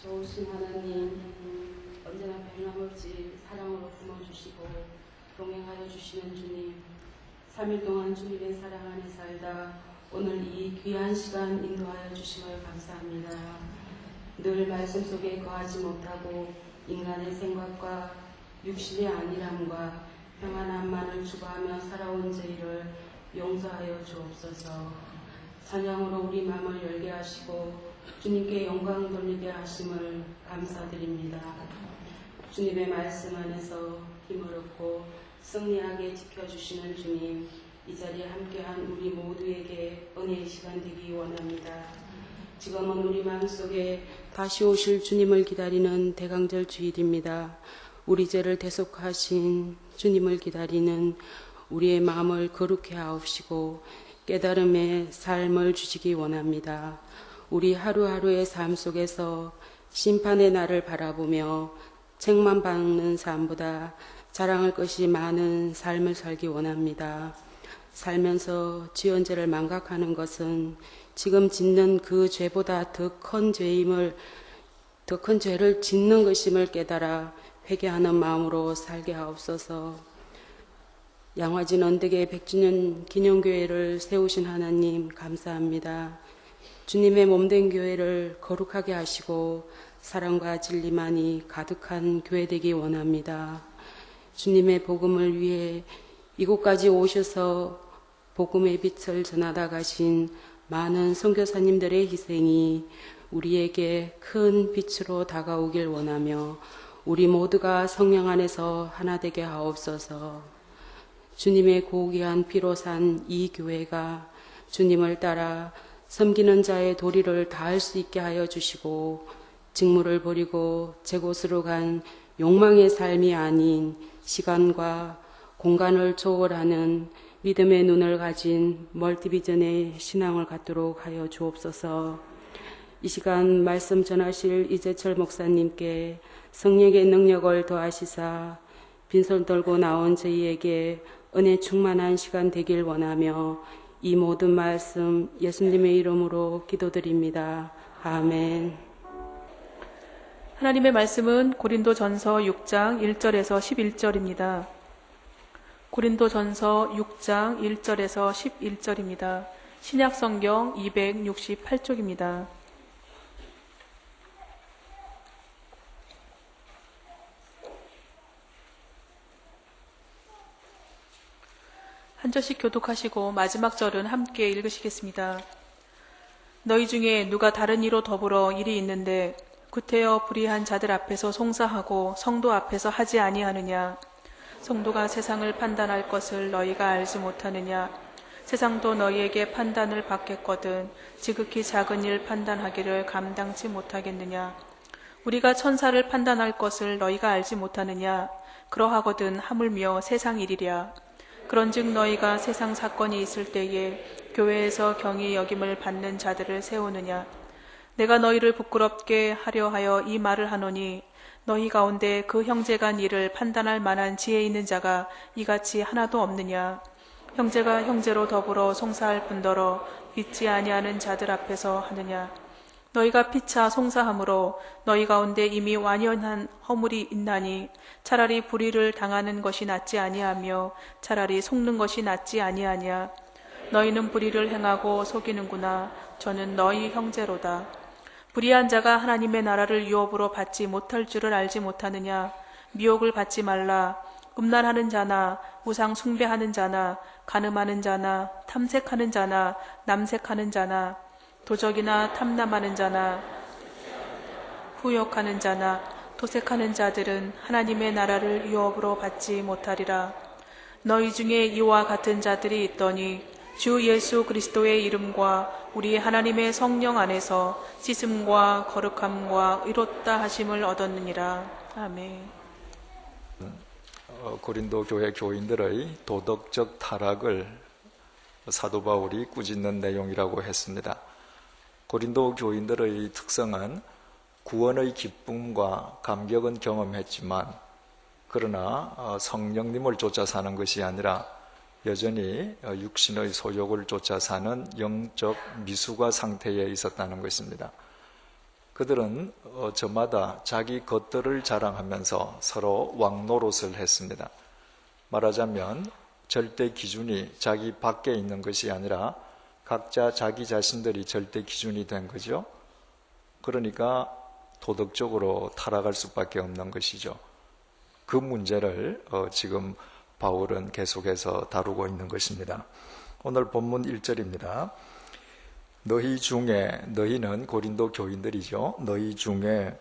좋으신 하나님, 언제나 변함없이 사랑으로 품어주시고 동행하여 주시는 주님, 3일 동안 주님의 사랑 안에 살다 오늘 이 귀한 시간 인도하여 주심을 감사합니다. 늘 말씀 속에 거하지 못하고 인간의 생각과 육신의 안일함과 평안함만을 추구하며 살아온 저희를 용서하여 주옵소서. 찬양으로 우리 마음을 열게 하시고 주님께 영광 돌리게 하심을 감사드립니다. 주님의 말씀 안에서 힘을 얻고 승리하게 지켜주시는 주님, 이 자리에 함께한 우리 모두에게 은혜의 시간 되기 원합니다. 지금은 우리 마음속에 다시 오실 주님을 기다리는 대강절 주일입니다. 우리 죄를 대속하신 주님을 기다리는 우리의 마음을 거룩해 하옵시고 깨달음의 삶을 주시기 원합니다. 우리 하루하루의 삶 속에서 심판의 날을 바라보며 책만 받는 삶보다 자랑할 것이 많은 삶을 살기 원합니다. 살면서 지은 죄를 망각하는 것은 지금 짓는 그 죄보다 더 큰 죄를 짓는 것임을 깨달아 회개하는 마음으로 살게 하옵소서. 양화진 언덕의 100주년 기념교회를 세우신 하나님 감사합니다. 주님의 몸된 교회를 거룩하게 하시고 사랑과 진리만이 가득한 교회 되기 원합니다. 주님의 복음을 위해 이곳까지 오셔서 복음의 빛을 전하다 가신 많은 선교사님들의 희생이 우리에게 큰 빛으로 다가오길 원하며 우리 모두가 성령 안에서 하나 되게 하옵소서. 주님의 고귀한 피로 산 이 교회가 주님을 따라 섬기는 자의 도리를 다할 수 있게 하여 주시고 직무를 버리고 제 곳으로 간 욕망의 삶이 아닌 시간과 공간을 초월하는 믿음의 눈을 가진 멀티비전의 신앙을 갖도록 하여 주옵소서. 이 시간 말씀 전하실 이재철 목사님께 성령의 능력을 더하시사 빈손 들고 나온 저희에게 은혜 충만한 시간 되길 원하며 이 모든 말씀 예수님의 이름으로 기도드립니다. 아멘. 하나님의 말씀은 고린도전서 6장 1절에서 11절입니다. 고린도전서 6장 1절에서 11절입니다. 신약성경 268쪽입니다. 한 절씩 교독하시고 마지막 절은 함께 읽으시겠습니다. 너희 중에 누가 다른 이로 더불어 일이 있는데 구태여 불의한 자들 앞에서 송사하고 성도 앞에서 하지 아니하느냐? 성도가 세상을 판단할 것을 너희가 알지 못하느냐? 세상도 너희에게 판단을 받겠거든 지극히 작은 일 판단하기를 감당치 못하겠느냐? 우리가 천사를 판단할 것을 너희가 알지 못하느냐? 그러하거든 하물며 세상 일이랴. 그런즉 너희가 세상 사건이 있을 때에 교회에서 경히 여김을 받는 자들을 세우느냐? 내가 너희를 부끄럽게 하려 하여 이 말을 하노니 너희 가운데 그 형제간 일을 판단할 만한 지혜 있는 자가 이같이 하나도 없느냐? 형제가 형제로 더불어 송사할 뿐더러 믿지 아니하는 자들 앞에서 하느냐? 너희가 피차 송사함으로 너희 가운데 이미 완연한 허물이 있나니 차라리 불의를 당하는 것이 낫지 아니하며 차라리 속는 것이 낫지 아니하냐? 너희는 불의를 행하고 속이는구나. 저는 너희 형제로다. 불의한 자가 하나님의 나라를 유업으로 받지 못할 줄을 알지 못하느냐? 미혹을 받지 말라. 음란하는 자나 우상 숭배하는 자나 간음하는 자나 탐색하는 자나 남색하는 자나 도적이나 탐남하는 자나 후욕하는 자나 도색하는 자들은 하나님의 나라를 유업으로 받지 못하리라. 너희 중에 이와 같은 자들이 있더니 주 예수 그리스도의 이름과 우리 하나님의 성령 안에서 씻음과 거룩함과 의롭다 하심을 얻었느니라. 아멘. 고린도 교회 교인들의 도덕적 타락을 사도 바울이 꾸짖는 내용이라고 했습니다. 고린도 교인들의 특성은 구원의 기쁨과 감격은 경험했지만 그러나 성령님을 쫓아 사는 것이 아니라 여전히 육신의 소욕을 쫓아 사는 영적 미숙아 상태에 있었다는 것입니다. 그들은 저마다 자기 것들을 자랑하면서 서로 왕노릇을 했습니다. 말하자면 절대 기준이 자기 밖에 있는 것이 아니라 각자 자기 자신들이 절대 기준이 된 거죠. 그러니까 도덕적으로 타락할 수밖에 없는 것이죠. 그 문제를 지금 바울은 계속해서 다루고 있는 것입니다. 오늘 본문 1절입니다. 너희 중에, 너희는 고린도 교인들이죠. 너희 중에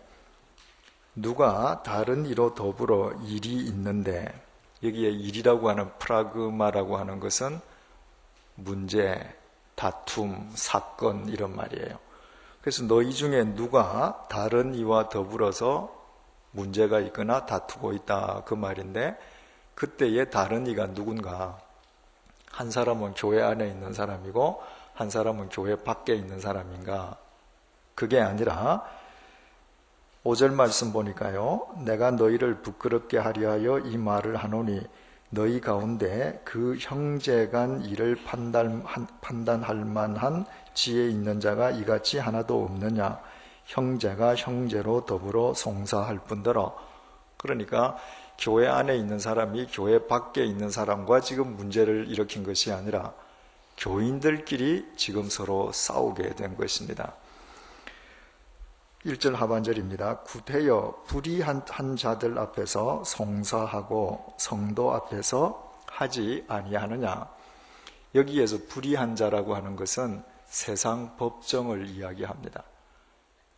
누가 다른 이로 더불어 일이 있는데, 여기에 일이라고 하는 프라그마라고 하는 것은 문제, 다툼, 사건 이런 말이에요. 그래서 너희 중에 누가 다른 이와 더불어서 문제가 있거나 다투고 있다 그 말인데, 그때의 다른 이가 누군가? 한 사람은 교회 안에 있는 사람이고 한 사람은 교회 밖에 있는 사람인가? 그게 아니라 5절 말씀 보니까요, 내가 너희를 부끄럽게 하려 하여 이 말을 하노니 너희 가운데 그 형제간 일을 판단할 만한 지혜 있는 자가 이같이 하나도 없느냐? 형제가 형제로 더불어 송사할 뿐더러. 그러니까 교회 안에 있는 사람이 교회 밖에 있는 사람과 지금 문제를 일으킨 것이 아니라 교인들끼리 지금 서로 싸우게 된 것입니다. 1절 하반절입니다. 구태여 불의한 자들 앞에서 송사하고 성도 앞에서 하지 아니하느냐. 여기에서 불의한 자라고 하는 것은 세상 법정을 이야기합니다.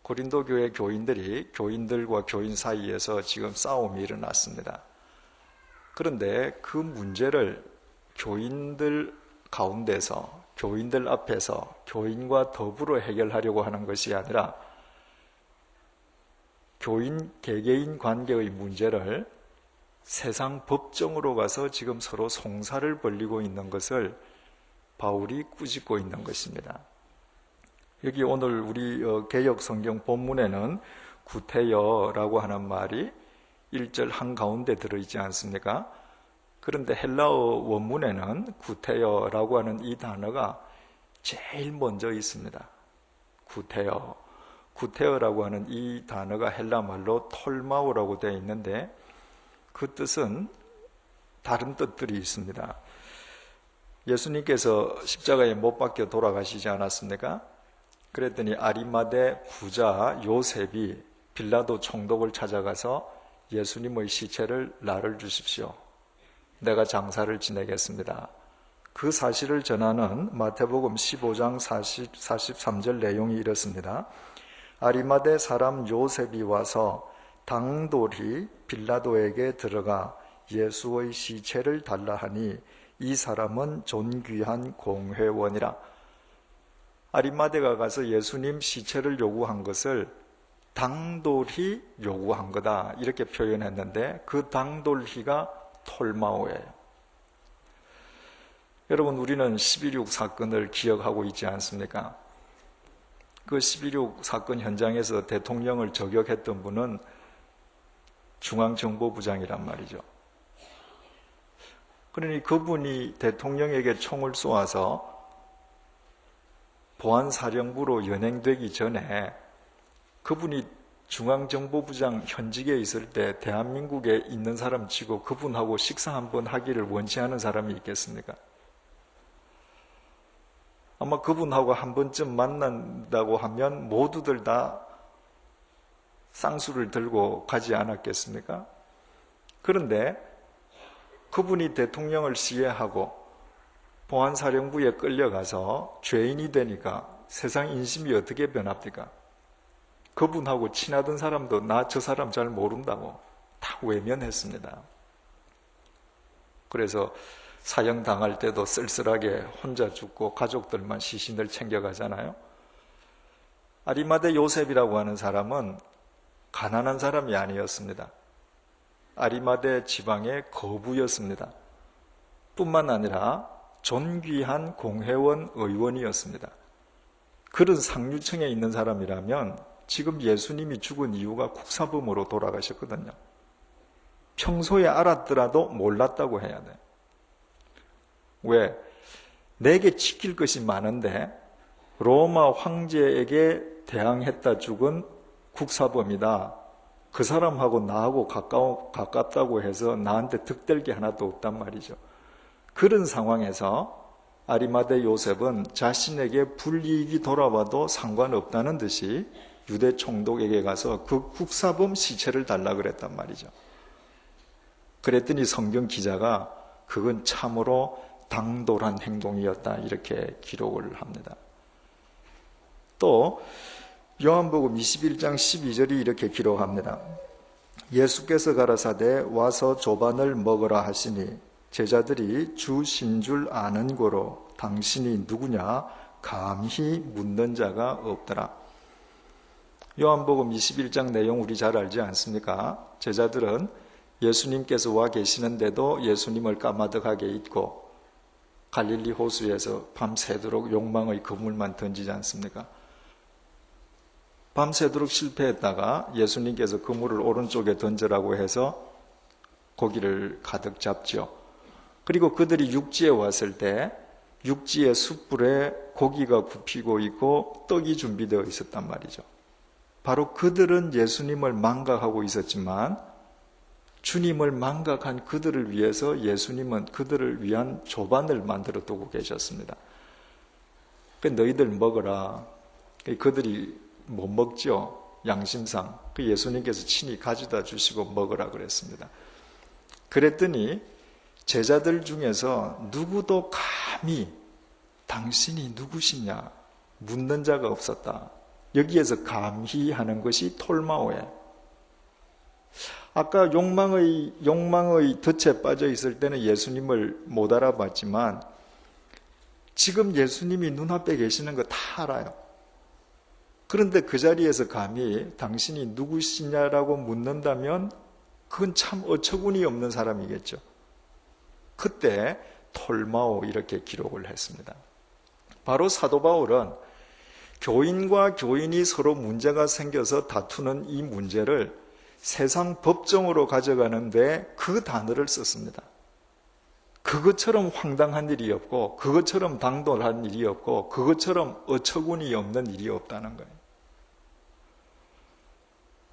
고린도 교회 교인들이 교인들과 교인 사이에서 지금 싸움이 일어났습니다. 그런데 그 문제를 교인들 가운데서, 교인들 앞에서 교인과 더불어 해결하려고 하는 것이 아니라 교인 개개인 관계의 문제를 세상 법정으로 가서 지금 서로 송사를 벌이고 있는 것을 바울이 꾸짖고 있는 것입니다. 여기 오늘 우리 개역 성경 본문에는 구태여라고 하는 말이 1절 한가운데 들어있지 않습니까? 그런데 헬라어 원문에는 구태여라고 하는 이 단어가 제일 먼저 있습니다. 구태여. 구태여라고 하는 이 단어가 헬라 말로 톨마오라고 되어 있는데 그 뜻은 다른 뜻들이 있습니다. 예수님께서 십자가에 못 박혀 돌아가시지 않았습니까? 그랬더니 아리마대 부자 요셉이 빌라도 총독을 찾아가서 예수님의 시체를 나를 주십시오. 내가 장사를 지내겠습니다. 그 사실을 전하는 마태복음 15장 43절 내용이 이렇습니다. 아리마대 사람 요셉이 와서 당돌이 빌라도에게 들어가 예수의 시체를 달라 하니 이 사람은 존귀한 공회원이라. 아리마대가 가서 예수님 시체를 요구한 것을 당돌이 요구한 거다 이렇게 표현했는데 그 당돌이가 톨마오예요. 여러분, 우리는 12.6 사건을 기억하고 있지 않습니까? 그 12.6 사건 현장에서 대통령을 저격했던 분은 중앙정보부장이란 말이죠. 그러니 그분이 대통령에게 총을 쏘아서 보안사령부로 연행되기 전에 그분이 중앙정보부장 현직에 있을 때 대한민국에 있는 사람 치고 그분하고 식사 한번 하기를 원치 않은 사람이 있겠습니까? 아마 그분하고 한 번쯤 만난다고 하면 모두들 다 쌍수를 들고 가지 않았겠습니까? 그런데 그분이 대통령을 시해하고 보안사령부에 끌려가서 죄인이 되니까 세상 인심이 어떻게 변합니까? 그분하고 친하던 사람도 나 저 사람 잘 모른다고 다 외면했습니다. 그래서 사형 당할 때도 쓸쓸하게 혼자 죽고 가족들만 시신을 챙겨가잖아요. 아리마대 요셉이라고 하는 사람은 가난한 사람이 아니었습니다. 아리마대 지방의 거부였습니다. 뿐만 아니라 존귀한 공회원 의원이었습니다. 그런 상류층에 있는 사람이라면 지금 예수님이 죽은 이유가 국사범으로 돌아가셨거든요. 평소에 알았더라도 몰랐다고 해야 돼. 왜? 내게 지킬 것이 많은데 로마 황제에게 대항했다 죽은 국사범이다. 그 사람하고 나하고 가깝다고 해서 나한테 득될 게 하나도 없단 말이죠. 그런 상황에서 아리마대 요셉은 자신에게 불이익이 돌아와도 상관없다는 듯이 유대 총독에게 가서 그 국사범 시체를 달라 그랬단 말이죠. 그랬더니 성경 기자가 그건 참으로 당돌한 행동이었다 이렇게 기록을 합니다. 또 요한복음 21장 12절이 이렇게 기록합니다. 예수께서 가라사대 와서 조반을 먹으라 하시니 제자들이 주신 줄 아는 고로 당신이 누구냐 감히 묻는 자가 없더라. 요한복음 21장 내용 우리 잘 알지 않습니까? 제자들은 예수님께서 와 계시는데도 예수님을 까마득하게 잊고 갈릴리 호수에서 밤새도록 욕망의 그물만 던지지 않습니까? 밤새도록 실패했다가 예수님께서 그물을 오른쪽에 던져라고 해서 고기를 가득 잡죠. 그리고 그들이 육지에 왔을 때 육지의 숯불에 고기가 굽히고 있고 떡이 준비되어 있었단 말이죠. 바로 그들은 예수님을 망각하고 있었지만 주님을 망각한 그들을 위해서 예수님은 그들을 위한 조반을 만들어 두고 계셨습니다. 너희들 먹어라. 그들이 못 먹죠. 양심상. 예수님께서 친히 가져다 주시고 먹으라 그랬습니다. 그랬더니 제자들 중에서 누구도 감히 당신이 누구시냐 묻는 자가 없었다. 여기에서 감히 하는 것이 톨마오예요. 아까 욕망의 덫에 빠져 있을 때는 예수님을 못 알아봤지만 지금 예수님이 눈앞에 계시는 거 다 알아요. 그런데 그 자리에서 감히 당신이 누구시냐라고 묻는다면 그건 참 어처구니 없는 사람이겠죠. 그때 톨마오 이렇게 기록을 했습니다. 바로 사도 바울은 교인과 교인이 서로 문제가 생겨서 다투는 이 문제를 세상 법정으로 가져가는데 그 단어를 썼습니다. 그것처럼 황당한 일이 없고 그것처럼 당돌한 일이 없고 그것처럼 어처구니 없는 일이 없다는 거예요.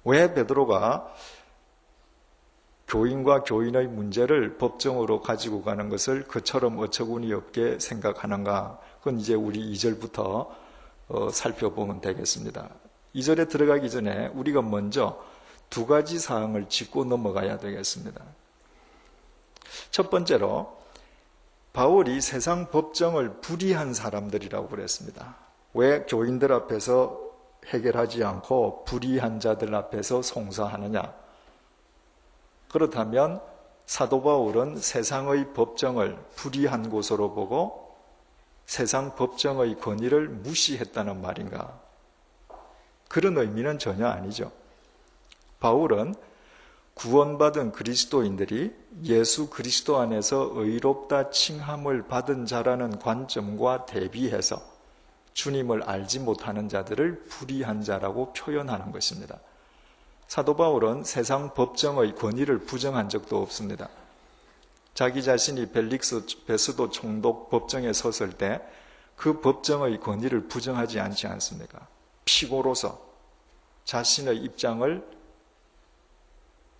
왜 베드로가 교인과 교인의 문제를 법정으로 가지고 가는 것을 그처럼 어처구니 없게 생각하는가? 그건 이제 우리 2절부터 살펴보면 되겠습니다. 2절에 들어가기 전에 우리가 먼저 두 가지 사항을 짚고 넘어가야 되겠습니다. 첫 번째로 바울이 세상 법정을 불의한 사람들이라고 그랬습니다. 왜 교인들 앞에서 해결하지 않고 불의한 자들 앞에서 송사하느냐? 그렇다면 사도 바울은 세상의 법정을 불의한 곳으로 보고 세상 법정의 권위를 무시했다는 말인가? 그런 의미는 전혀 아니죠. 바울은 구원받은 그리스도인들이 예수 그리스도 안에서 의롭다 칭함을 받은 자라는 관점과 대비해서 주님을 알지 못하는 자들을 불의한 자라고 표현하는 것입니다. 사도 바울은 세상 법정의 권위를 부정한 적도 없습니다. 자기 자신이 벨릭스 베스도 총독 법정에 섰을 때 그 법정의 권위를 부정하지 않지 않습니까? 피고로서 자신의 입장을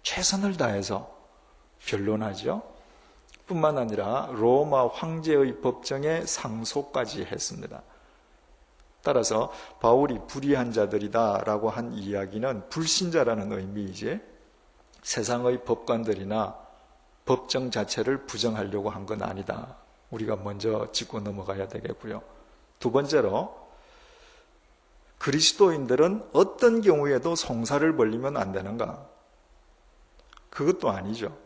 최선을 다해서 변론하죠. 뿐만 아니라 로마 황제의 법정에 상소까지 했습니다. 따라서 바울이 불의한 자들이다라고 한 이야기는 불신자라는 의미이지 세상의 법관들이나 법정 자체를 부정하려고 한 건 아니다. 우리가 먼저 짚고 넘어가야 되겠고요. 두 번째로 그리스도인들은 어떤 경우에도 송사를 벌리면 안 되는가? 그것도 아니죠.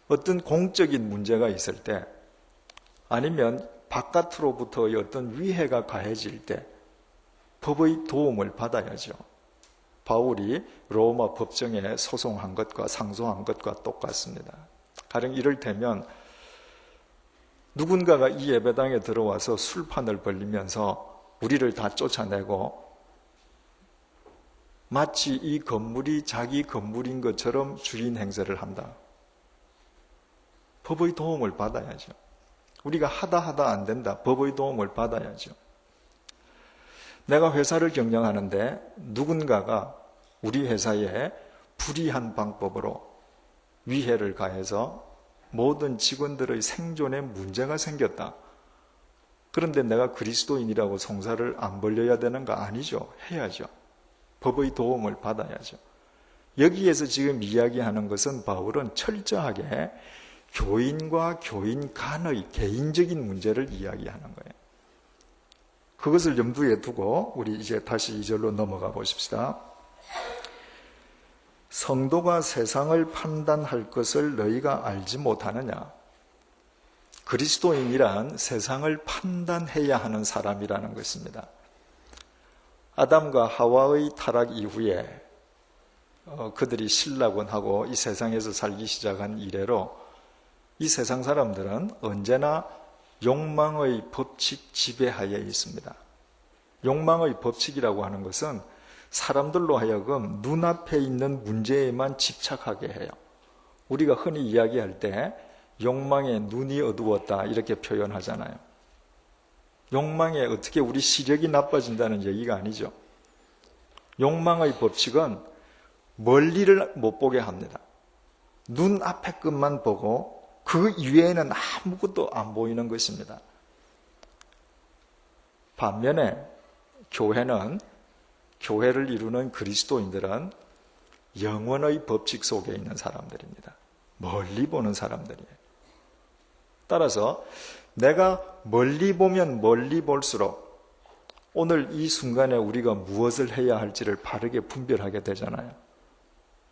어떤 공적인 문제가 있을 때 아니면 바깥으로부터의 어떤 위해가 가해질 때 법의 도움을 받아야죠. 바울이 로마 법정에 소송한 것과 상소한 것과 똑같습니다. 가령 이를테면 누군가가 이 예배당에 들어와서 술판을 벌리면서 우리를 다 쫓아내고 마치 이 건물이 자기 건물인 것처럼 주인 행세를 한다. 법의 도움을 받아야죠. 우리가 하다 안 된다. 법의 도움을 받아야죠. 내가 회사를 경영하는데 누군가가 우리 회사에 불이한 방법으로 위해를 가해서 모든 직원들의 생존에 문제가 생겼다. 그런데 내가 그리스도인이라고 송사를 안 벌려야 되는 거 아니죠? 해야죠. 법의 도움을 받아야죠. 여기에서 지금 이야기하는 것은 바울은 철저하게 교인과 교인 간의 개인적인 문제를 이야기하는 거예요. 그것을 염두에 두고 우리 이제 다시 2절로 넘어가 보십시다. 성도가 세상을 판단할 것을 너희가 알지 못하느냐? 그리스도인이란 세상을 판단해야 하는 사람이라는 것입니다. 아담과 하와의 타락 이후에 그들이 신락원하고 이 세상에서 살기 시작한 이래로 이 세상 사람들은 언제나 욕망의 법칙 지배하에 있습니다. 욕망의 법칙이라고 하는 것은 사람들로 하여금 눈앞에 있는 문제에만 집착하게 해요. 우리가 흔히 이야기할 때 욕망에 눈이 어두웠다 이렇게 표현하잖아요. 욕망에 어떻게 우리 시력이 나빠진다는 얘기가 아니죠. 욕망의 법칙은 멀리를 못 보게 합니다. 눈앞의 것만 보고 그 이외에는 아무것도 안 보이는 것입니다. 반면에 교회를 이루는 그리스도인들은 영원의 법칙 속에 있는 사람들입니다. 멀리 보는 사람들이에요. 따라서 내가 멀리 보면 멀리 볼수록 오늘 이 순간에 우리가 무엇을 해야 할지를 바르게 분별하게 되잖아요.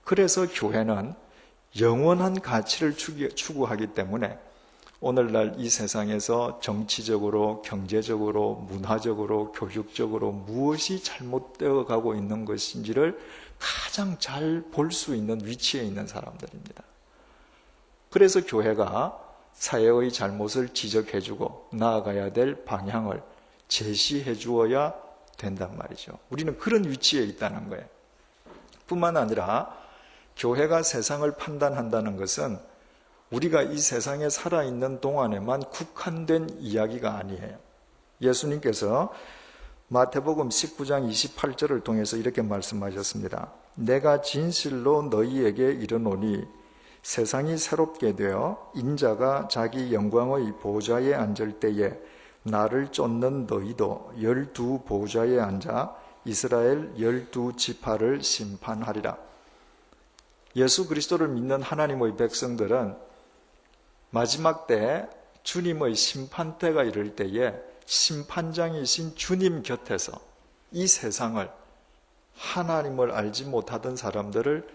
그래서 교회는 영원한 가치를 추구하기 때문에 오늘날 이 세상에서 정치적으로, 경제적으로, 문화적으로, 교육적으로 무엇이 잘못되어 가고 있는 것인지를 가장 잘 볼 수 있는 위치에 있는 사람들입니다. 그래서 교회가 사회의 잘못을 지적해주고 나아가야 될 방향을 제시해 주어야 된단 말이죠. 우리는 그런 위치에 있다는 거예요. 뿐만 아니라 교회가 세상을 판단한다는 것은 우리가 이 세상에 살아있는 동안에만 국한된 이야기가 아니에요. 예수님께서 마태복음 19장 28절을 통해서 이렇게 말씀하셨습니다. 내가 진실로 너희에게 이르노니 세상이 새롭게 되어 인자가 자기 영광의 보좌에 앉을 때에 나를 쫓는 너희도 12 보좌에 앉아 이스라엘 12 지파를 심판하리라. 예수 그리스도를 믿는 하나님의 백성들은 마지막 때 주님의 심판 때가 이를 때에 심판장이신 주님 곁에서 이 세상을 하나님을 알지 못하던 사람들을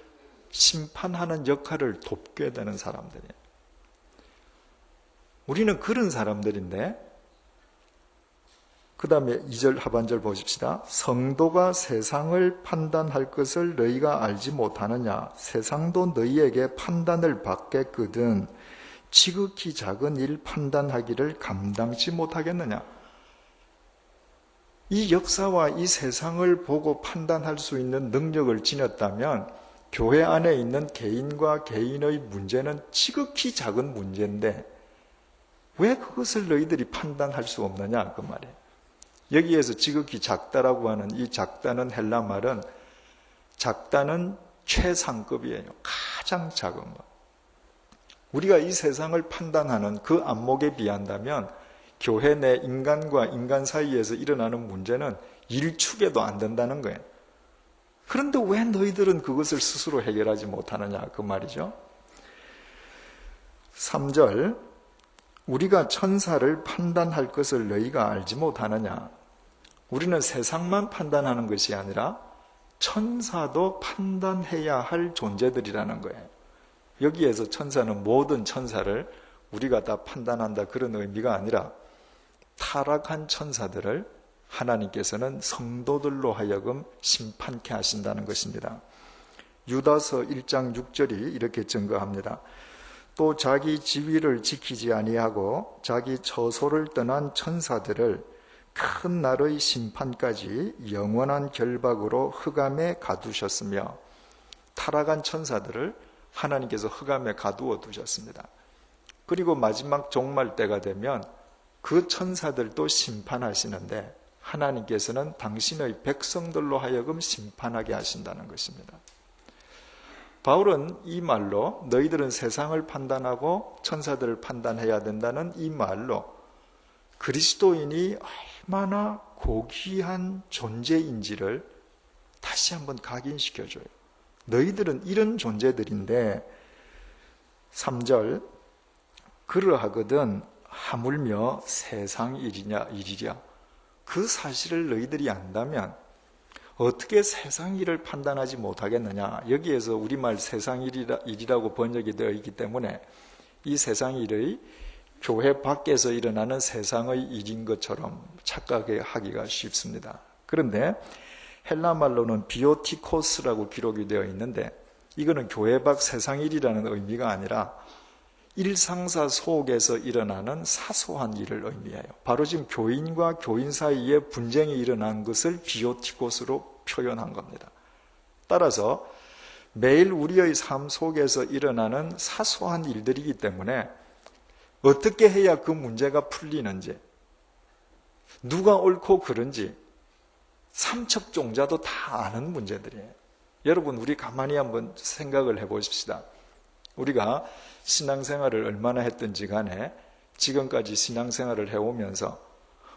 심판하는 역할을 돕게 되는 사람들이에요. 우리는 그런 사람들인데 그 다음에 2절 하반절 보십시다. 성도가 세상을 판단할 것을 너희가 알지 못하느냐? 세상도 너희에게 판단을 받겠거든 지극히 작은 일 판단하기를 감당치 못하겠느냐? 이 역사와 이 세상을 보고 판단할 수 있는 능력을 지녔다면 교회 안에 있는 개인과 개인의 문제는 지극히 작은 문제인데 왜 그것을 너희들이 판단할 수 없느냐 그 말이에요. 여기에서 지극히 작다라고 하는 이 작다는 헬라 말은 작다는 최상급이에요. 가장 작은 것. 우리가 이 세상을 판단하는 그 안목에 비한다면 교회 내 인간과 인간 사이에서 일어나는 문제는 일축에도 안 된다는 거예요. 그런데 왜 너희들은 그것을 스스로 해결하지 못하느냐 그 말이죠. 3절 우리가 천사를 판단할 것을 너희가 알지 못하느냐. 우리는 세상만 판단하는 것이 아니라 천사도 판단해야 할 존재들이라는 거예요. 여기에서 천사는 모든 천사를 우리가 다 판단한다 그런 의미가 아니라 타락한 천사들을 하나님께서는 성도들로 하여금 심판케 하신다는 것입니다. 유다서 1장 6절이 이렇게 증거합니다. 또 자기 지위를 지키지 아니하고 자기 처소를 떠난 천사들을 큰 날의 심판까지 영원한 결박으로 흑암에 가두셨으며 타락한 천사들을 하나님께서 흑암에 가두어 두셨습니다. 그리고 마지막 종말 때가 되면 그 천사들도 심판하시는데 하나님께서는 당신의 백성들로 하여금 심판하게 하신다는 것입니다. 바울은 이 말로 너희들은 세상을 판단하고 천사들을 판단해야 된다는 이 말로 그리스도인이 얼마나 고귀한 존재인지를 다시 한번 각인시켜줘요. 너희들은 이런 존재들인데 3절 그러하거든 하물며 세상 일이랴. 그 사실을 너희들이 안다면 어떻게 세상 일을 판단하지 못하겠느냐. 여기에서 우리말 세상 일이라고 번역이 되어 있기 때문에 이 세상 일의 교회 밖에서 일어나는 세상의 일인 것처럼 착각하기가 쉽습니다. 그런데 헬라 말로는 비오티코스라고 기록이 되어 있는데 이거는 교회 밖 세상 일이라는 의미가 아니라 일상사 속에서 일어나는 사소한 일을 의미해요. 바로 지금 교인과 교인 사이에 분쟁이 일어난 것을 비오티코스로 표현한 겁니다. 따라서 매일 우리의 삶 속에서 일어나는 사소한 일들이기 때문에 어떻게 해야 그 문제가 풀리는지, 누가 옳고 그른지 삼척종자도 다 아는 문제들이에요. 여러분, 우리 가만히 한번 생각을 해보십시다. 우리가 신앙생활을 얼마나 했든지 간에 지금까지 신앙생활을 해오면서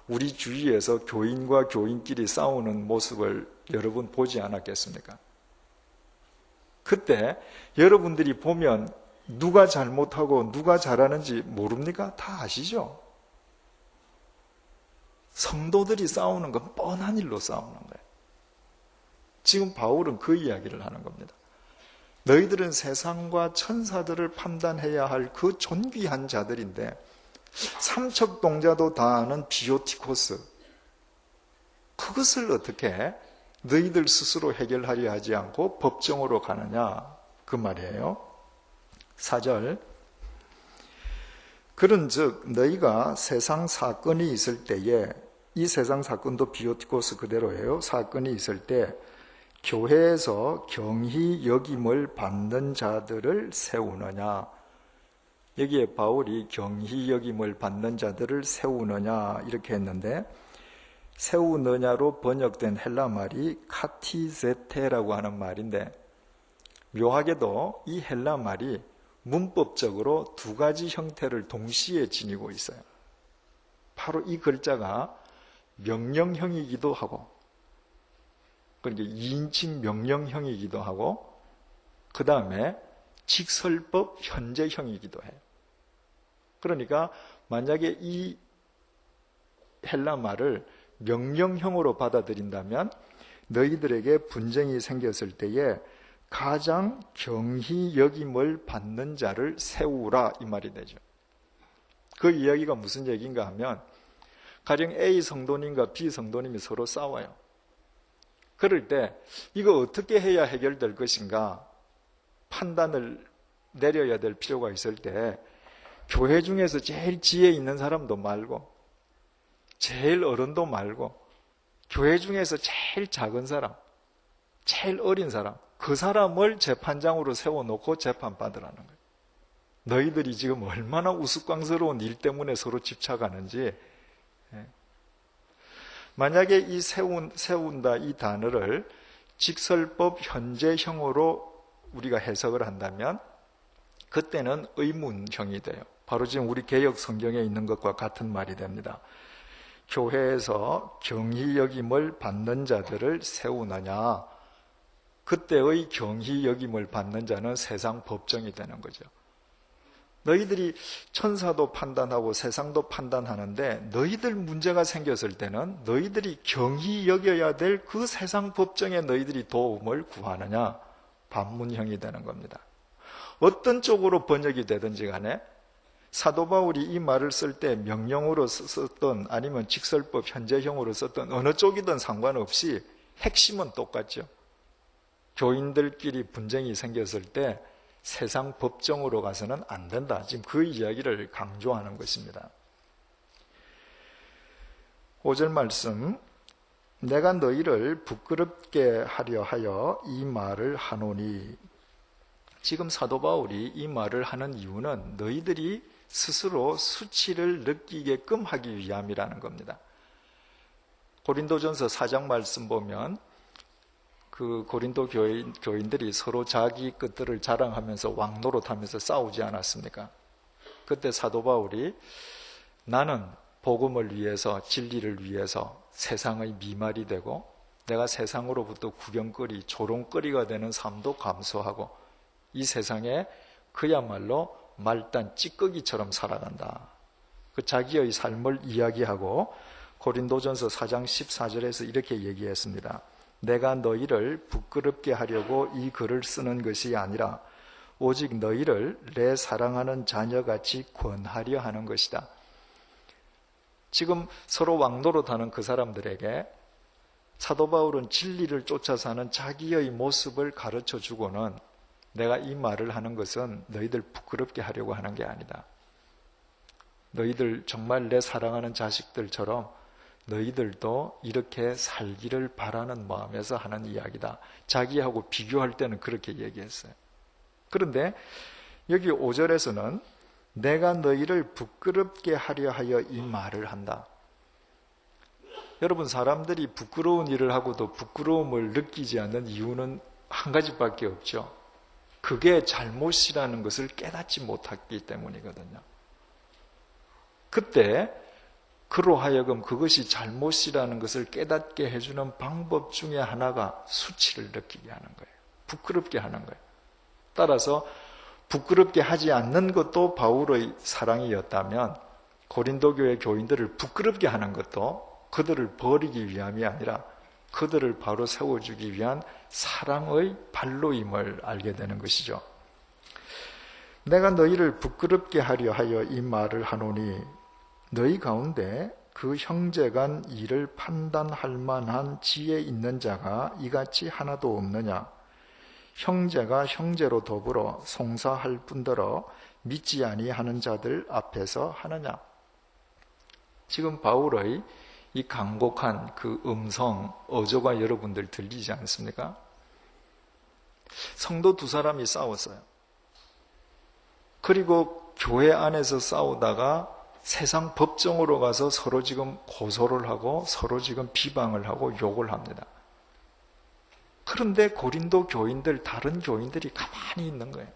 우리 주위에서 교인과 교인끼리 싸우는 모습을 여러분 보지 않았겠습니까? 그때 여러분들이 보면 누가 잘못하고 누가 잘하는지 모릅니까? 다 아시죠? 성도들이 싸우는 건 뻔한 일로 싸우는 거예요. 지금 바울은 그 이야기를 하는 겁니다. 너희들은 세상과 천사들을 판단해야 할 그 존귀한 자들인데 삼척동자도 다 아는 비오티코스, 그것을 어떻게 너희들 스스로 해결하려 하지 않고 법정으로 가느냐, 그 말이에요. 4절 그런즉 너희가 세상 사건이 있을 때에, 이 세상 사건도 비오티코스 그대로예요. 사건이 있을 때 교회에서 경히 여김을 받는 자들을 세우느냐. 여기에 바울이 경히 여김을 받는 자들을 세우느냐 이렇게 했는데, 세우느냐로 번역된 헬라 말이 카티제테라고 하는 말인데, 묘하게도 이 헬라 말이 문법적으로 두 가지 형태를 동시에 지니고 있어요. 바로 이 글자가 명령형이기도 하고, 그러니까 2인칭 명령형이기도 하고, 그 다음에 직설법 현재형이기도 해요. 그러니까 만약에 이 헬라 말을 명령형으로 받아들인다면 너희들에게 분쟁이 생겼을 때에 가장 경히 여김을 받는 자를 세우라, 이 말이 되죠. 그 이야기가 무슨 얘기인가 하면, 가령 A 성도님과 B 성도님이 서로 싸워요. 그럴 때 이거 어떻게 해야 해결될 것인가 판단을 내려야 될 필요가 있을 때, 교회 중에서 제일 지혜 있는 사람도 말고 제일 어른도 말고 교회 중에서 제일 작은 사람, 제일 어린 사람, 그 사람을 재판장으로 세워놓고 재판받으라는 거예요. 너희들이 지금 얼마나 우스꽝스러운 일 때문에 서로 집착하는지. 만약에 이 세운다 이 단어를 직설법 현재형으로 우리가 해석을 한다면 그때는 의문형이 돼요. 바로 지금 우리 개역 성경에 있는 것과 같은 말이 됩니다. 교회에서 경히 여김을 받는 자들을 세우느냐. 그때의 경히 여김을 받는 자는 세상 법정이 되는 거죠. 너희들이 천사도 판단하고 세상도 판단하는데 너희들 문제가 생겼을 때는 너희들이 경히 여겨야 될 그 세상 법정에 너희들이 도움을 구하느냐, 반문형이 되는 겁니다. 어떤 쪽으로 번역이 되든지 간에 사도 바울이 이 말을 쓸 때 명령으로 썼던 아니면 직설법 현재형으로 썼던 어느 쪽이든 상관없이 핵심은 똑같죠. 교인들끼리 분쟁이 생겼을 때 세상 법정으로 가서는 안 된다. 지금 그 이야기를 강조하는 것입니다. 5절 말씀, 내가 너희를 부끄럽게 하려 하여 이 말을 하노니. 지금 사도 바울이 이 말을 하는 이유는 너희들이 스스로 수치를 느끼게끔 하기 위함이라는 겁니다. 고린도전서 4장 말씀 보면 그 고린도 교인들이 서로 자기 것들을 자랑하면서 왕노릇하면서 싸우지 않았습니까? 그때 사도 바울이 나는 복음을 위해서, 진리를 위해서 세상의 미말이 되고 내가 세상으로부터 구경거리, 조롱거리가 되는 삶도 감수하고 이 세상에 그야말로 말단 찌꺼기처럼 살아간다. 그 자기의 삶을 이야기하고 고린도전서 4장 14절에서 이렇게 얘기했습니다. 내가 너희를 부끄럽게 하려고 이 글을 쓰는 것이 아니라 오직 너희를 내 사랑하는 자녀같이 권하려 하는 것이다. 지금 서로 왕노릇하는 그 사람들에게 사도 바울은 진리를 쫓아 사는 자기의 모습을 가르쳐 주고는 내가 이 말을 하는 것은 너희들 부끄럽게 하려고 하는 게 아니다. 너희들 정말 내 사랑하는 자식들처럼 너희들도 이렇게 살기를 바라는 마음에서 하는 이야기다. 자기하고 비교할 때는 그렇게 얘기했어요. 그런데 여기 5절에서는 내가 너희를 부끄럽게 하려 하여 이 말을 한다. 여러분, 사람들이 부끄러운 일을 하고도 부끄러움을 느끼지 않는 이유는 한 가지밖에 없죠. 그게 잘못이라는 것을 깨닫지 못했기 때문이거든요. 그때 그로 하여금 그것이 잘못이라는 것을 깨닫게 해주는 방법 중에 하나가 수치를 느끼게 하는 거예요. 부끄럽게 하는 거예요. 따라서 부끄럽게 하지 않는 것도 바울의 사랑이었다면 고린도 교회 교인들을 부끄럽게 하는 것도 그들을 버리기 위함이 아니라 그들을 바로 세워주기 위한 사랑의 발로임을 알게 되는 것이죠. 내가 너희를 부끄럽게 하려 하여 이 말을 하노니 너희 가운데 그 형제간 일을 판단할 만한 지혜 있는 자가 이같이 하나도 없느냐? 형제가 형제로 더불어 송사할 뿐더러 믿지 아니하는 자들 앞에서 하느냐? 지금 바울의 이 간곡한 그 음성, 어조가 여러분들 들리지 않습니까? 성도 두 사람이 싸웠어요. 그리고 교회 안에서 싸우다가 세상 법정으로 가서 서로 지금 고소를 하고 서로 지금 비방을 하고 욕을 합니다. 그런데 고린도 교인들, 다른 교인들이 가만히 있는 거예요.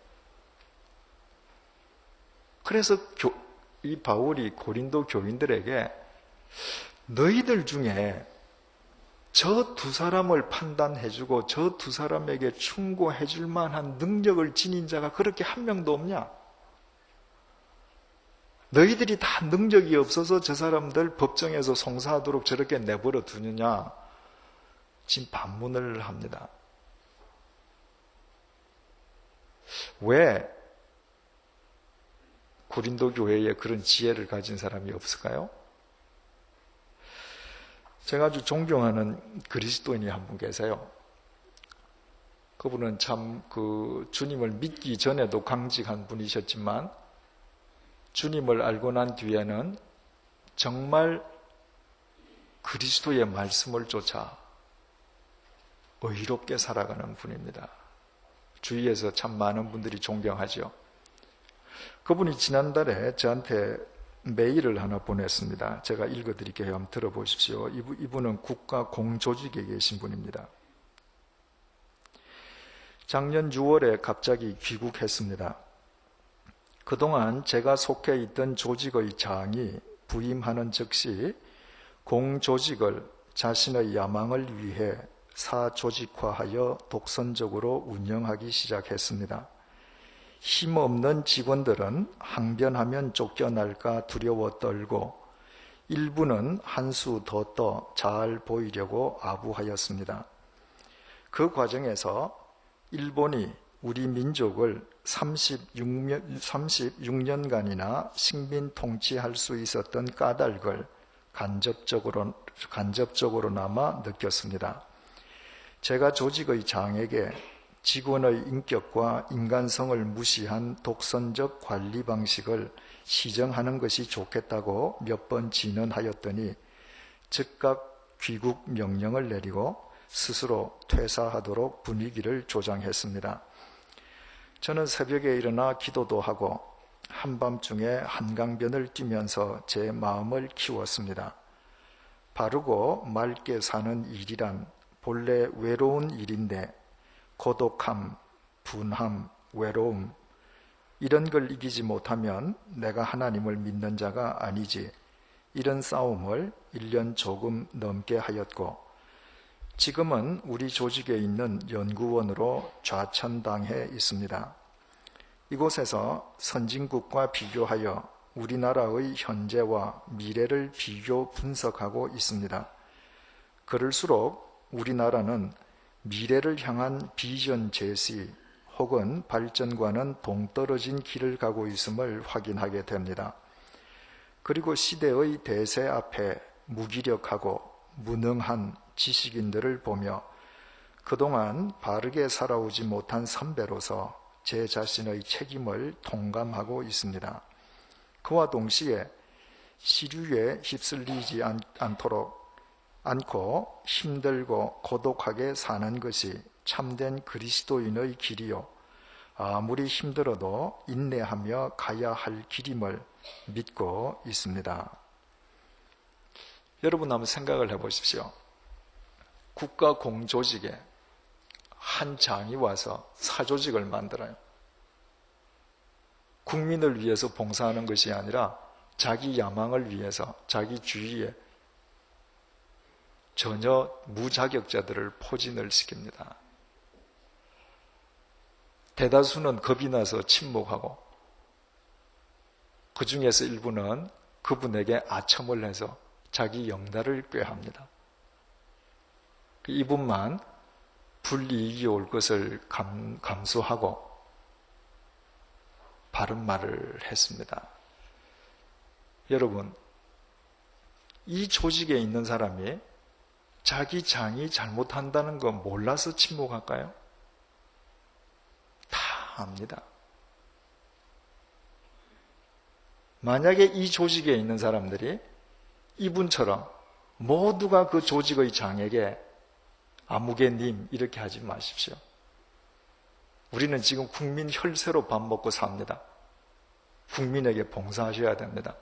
그래서 이 바울이 고린도 교인들에게 너희들 중에 저 두 사람을 판단해주고 저 두 사람에게 충고해줄 만한 능력을 지닌 자가 그렇게 한 명도 없냐? 너희들이 다 능력이 없어서 저 사람들 법정에서 송사하도록 저렇게 내버려 두느냐? 지금 반문을 합니다. 왜 고린도 교회에 그런 지혜를 가진 사람이 없을까요? 제가 아주 존경하는 그리스도인이 한 분 계세요. 그분은 참 주님을 믿기 전에도 강직한 분이셨지만 주님을 알고 난 뒤에는 정말 그리스도의 말씀을 쫓아 의롭게 살아가는 분입니다. 주위에서 참 많은 분들이 존경하죠. 그분이 지난달에 저한테 메일을 하나 보냈습니다. 제가 읽어드릴게요. 한번 들어보십시오. 이분은 국가 공조직에 계신 분입니다. 작년 6월에 갑자기 귀국했습니다. 그동안 제가 속해 있던 조직의 장이 부임하는 즉시 공조직을 자신의 야망을 위해 사조직화하여 독선적으로 운영하기 시작했습니다. 힘없는 직원들은 항변하면 쫓겨날까 두려워 떨고 일부는 한 수 더 떠 잘 보이려고 아부하였습니다. 그 과정에서 일본이 우리 민족을 36년간이나 식민 통치할 수 있었던 까닭을 간접적으로나마 느꼈습니다. 제가 조직의 장에게 직원의 인격과 인간성을 무시한 독선적 관리 방식을 시정하는 것이 좋겠다고 몇 번 진언하였더니 즉각 귀국 명령을 내리고 스스로 퇴사하도록 분위기를 조장했습니다. 저는 새벽에 일어나 기도도 하고 한밤중에 한강변을 뛰면서 제 마음을 키웠습니다. 바르고 맑게 사는 일이란 본래 외로운 일인데 고독함, 분함, 외로움 이런 걸 이기지 못하면 내가 하나님을 믿는 자가 아니지. 이런 싸움을 1년 조금 넘게 하였고 지금은 우리 조직에 있는 연구원으로 좌천당해 있습니다. 이곳에서 선진국과 비교하여 우리나라의 현재와 미래를 비교 분석하고 있습니다. 그럴수록 우리나라는 미래를 향한 비전 제시 혹은 발전과는 동떨어진 길을 가고 있음을 확인하게 됩니다. 그리고 시대의 대세 앞에 무기력하고 무능한 지식인들을 보며 그동안 바르게 살아오지 못한 선배로서 제 자신의 책임을 통감하고 있습니다. 그와 동시에 시류에 휩쓸리지 않고 힘들고 고독하게 사는 것이 참된 그리스도인의 길이요. 아무리 힘들어도 인내하며 가야 할 길임을 믿고 있습니다. 여러분 한번 생각을 해보십시오. 국가 공조직에 한 장이 와서 사조직을 만들어요. 국민을 위해서 봉사하는 것이 아니라 자기 야망을 위해서 자기 주위에 전혀 무자격자들을 포진을 시킵니다. 대다수는 겁이 나서 침묵하고 그 중에서 일부는 그분에게 아첨을 해서 자기 영달을 꾀합니다. 이분만 불이익이 올 것을 감수하고 바른 말을 했습니다. 여러분, 이 조직에 있는 사람이 자기 장이 잘못한다는 거 몰라서 침묵할까요? 다 압니다. 만약에 이 조직에 있는 사람들이 이분처럼 모두가 그 조직의 장에게 아무개님 이렇게 하지 마십시오. 우리는 지금 국민 혈세로 밥 먹고 삽니다. 국민에게 봉사하셔야 됩니다.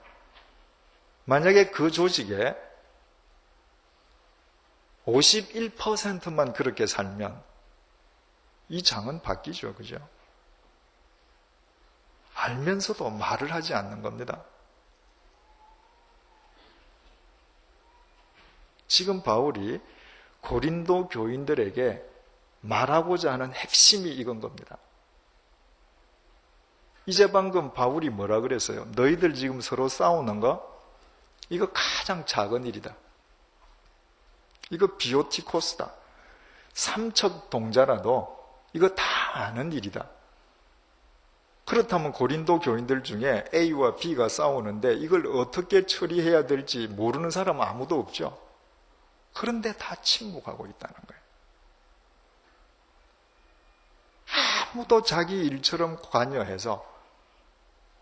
만약에 그 조직에 51%만 그렇게 살면 이 장은 바뀌죠. 그죠? 알면서도 말을 하지 않는 겁니다. 지금 바울이 고린도 교인들에게 말하고자 하는 핵심이 이건 겁니다. 이제 방금 바울이 뭐라 그랬어요? 너희들 지금 서로 싸우는 거? 이거 가장 작은 일이다. 이거 비오티코스다. 삼척 동자라도 이거 다 아는 일이다. 그렇다면 고린도 교인들 중에 A와 B가 싸우는데 이걸 어떻게 처리해야 될지 모르는 사람은 아무도 없죠. 그런데 다 침묵하고 있다는 거예요. 아무도 자기 일처럼 관여해서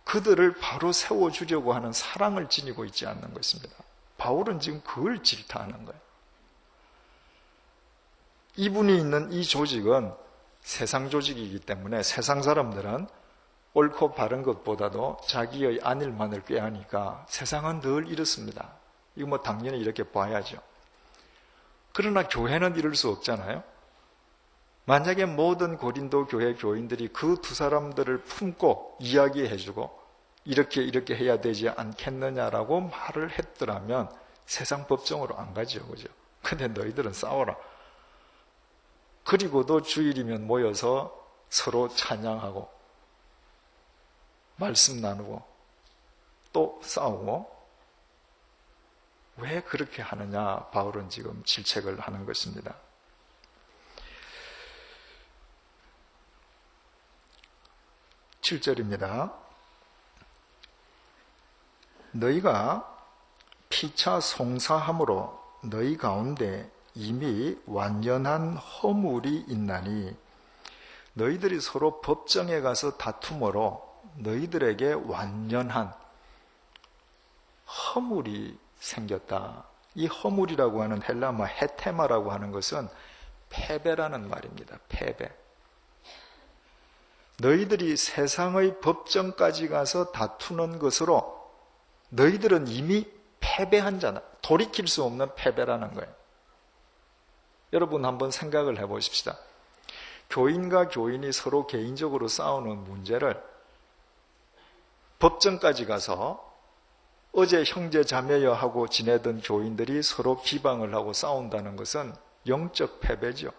그들을 바로 세워주려고 하는 사랑을 지니고 있지 않는 것입니다. 바울은 지금 그걸 질타하는 거예요. 이분이 있는 이 조직은 세상 조직이기 때문에 세상 사람들은 옳고 바른 것보다도 자기의 안일만을 꾀하니까 세상은 늘 이렇습니다. 이거 뭐 당연히 이렇게 봐야죠. 그러나 교회는 이럴 수 없잖아요. 만약에 모든 고린도 교회 교인들이 그 두 사람들을 품고 이야기해주고 이렇게 해야 되지 않겠느냐라고 말을 했더라면 세상 법정으로 안 가죠. 그죠? 근데 너희들은 싸워라. 그리고도 주일이면 모여서 서로 찬양하고 말씀 나누고 또 싸우고 왜 그렇게 하느냐 바울은 지금 질책을 하는 것입니다. 7절입니다. 너희가 피차 송사함으로 너희 가운데 이미 완연한 허물이 있나니 너희들이 서로 법정에 가서 다툼으로 너희들에게 완연한 허물이 생겼다. 이 허물이라고 하는 헬라말 헤테마라고 하는 것은 패배라는 말입니다. 패배. 너희들이 세상의 법정까지 가서 다투는 것으로 너희들은 이미 패배한 자다. 돌이킬 수 없는 패배라는 거예요. 여러분 한번 생각을 해보십시다. 교인과 교인이 서로 개인적으로 싸우는 문제를 법정까지 가서 어제 형제 자매여 하고 지내던 교인들이 서로 비방을 하고 싸운다는 것은 영적 패배죠.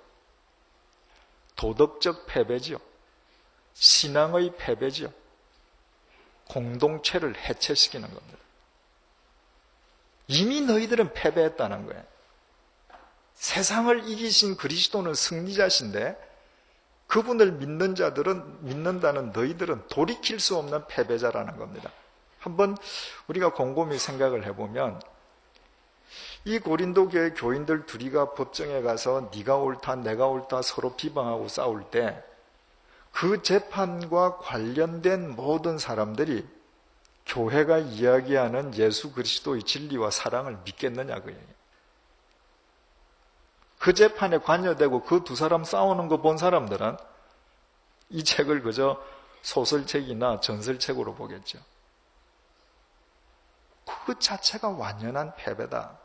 도덕적 패배죠. 신앙의 패배죠. 공동체를 해체시키는 겁니다. 이미 너희들은 패배했다는 거예요. 세상을 이기신 그리스도는 승리자신데 그분을 믿는 자들은, 믿는다는 너희들은 돌이킬 수 없는 패배자라는 겁니다. 한번 우리가 곰곰이 생각을 해보면 이 고린도 교회 교인들 둘이가 법정에 가서 네가 옳다 내가 옳다 서로 비방하고 싸울 때 그 재판과 관련된 모든 사람들이 교회가 이야기하는 예수 그리스도의 진리와 사랑을 믿겠느냐 그 얘기예요. 그 재판에 관여되고 그 두 사람 싸우는 거 본 사람들은 이 책을 그저 소설책이나 전설책으로 보겠죠. 그 자체가 완연한 패배다.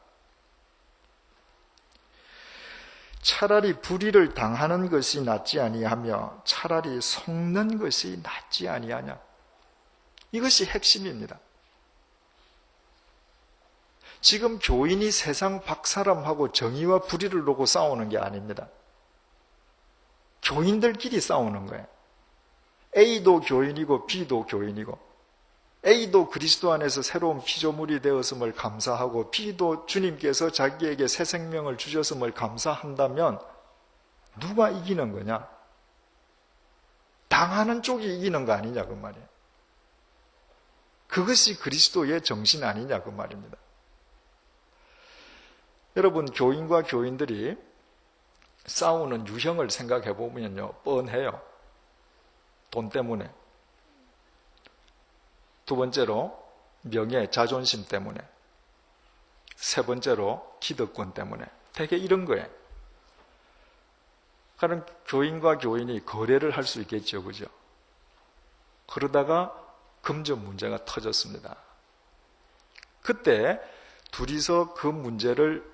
차라리 불의를 당하는 것이 낫지 아니하며 차라리 속는 것이 낫지 아니하냐. 이것이 핵심입니다. 지금 교인이 세상 박사람하고 정의와 불의를 놓고 싸우는 게 아닙니다. 교인들끼리 싸우는 거예요. A도 교인이고 B도 교인이고 A도 그리스도 안에서 새로운 피조물이 되었음을 감사하고 B도 주님께서 자기에게 새 생명을 주셨음을 감사한다면 누가 이기는 거냐? 당하는 쪽이 이기는 거 아니냐 그 말이에요. 그것이 그리스도의 정신 아니냐 그 말입니다. 여러분 교인과 교인들이 싸우는 유형을 생각해 보면요 뻔해요. 돈 때문에. 두 번째로 명예, 자존심 때문에. 세 번째로 기득권 때문에. 되게 이런 거예요. 그럼 교인과 교인이 거래를 할 수 있겠죠. 그죠? 그러다가 금전 문제가 터졌습니다. 그때 둘이서 그 문제를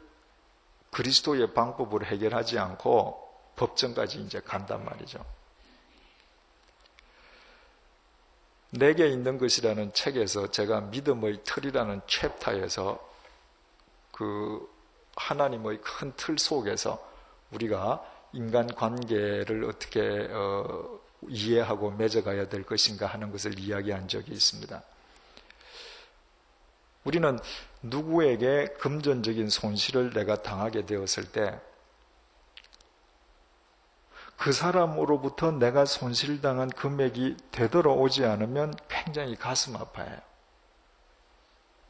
그리스도의 방법으로 해결하지 않고 법정까지 이제 간단 말이죠. 내게 있는 것이라는 책에서 제가 믿음의 틀이라는 챕터에서 그 하나님의 큰 틀 속에서 우리가 인간 관계를 어떻게 이해하고 맺어가야 될 것인가 하는 것을 이야기한 적이 있습니다. 우리는 누구에게 금전적인 손실을 내가 당하게 되었을 때 그 사람으로부터 내가 손실당한 금액이 되돌아오지 않으면 굉장히 가슴 아파해요.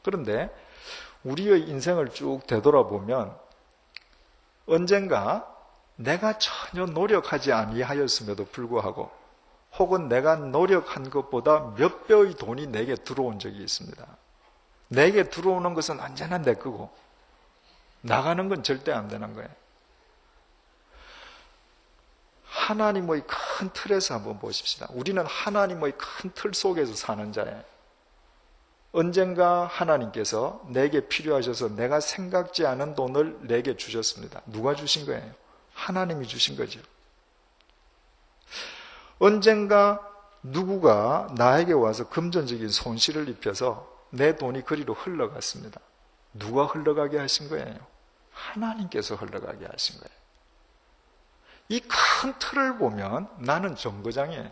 그런데 우리의 인생을 쭉 되돌아보면 언젠가 내가 전혀 노력하지 아니하였음에도 불구하고 혹은 내가 노력한 것보다 몇 배의 돈이 내게 들어온 적이 있습니다. 내게 들어오는 것은 언제나 내 거고 나가는 건 절대 안 되는 거예요. 하나님의 큰 틀에서 한번 보십시다. 우리는 하나님의 큰 틀 속에서 사는 자예요. 언젠가 하나님께서 내게 필요하셔서 내가 생각지 않은 돈을 내게 주셨습니다. 누가 주신 거예요? 하나님이 주신 거죠. 언젠가 누구가 나에게 와서 금전적인 손실을 입혀서 내 돈이 그리로 흘러갔습니다. 누가 흘러가게 하신 거예요? 하나님께서 흘러가게 하신 거예요. 이 큰 틀을 보면 나는 정거장이에요.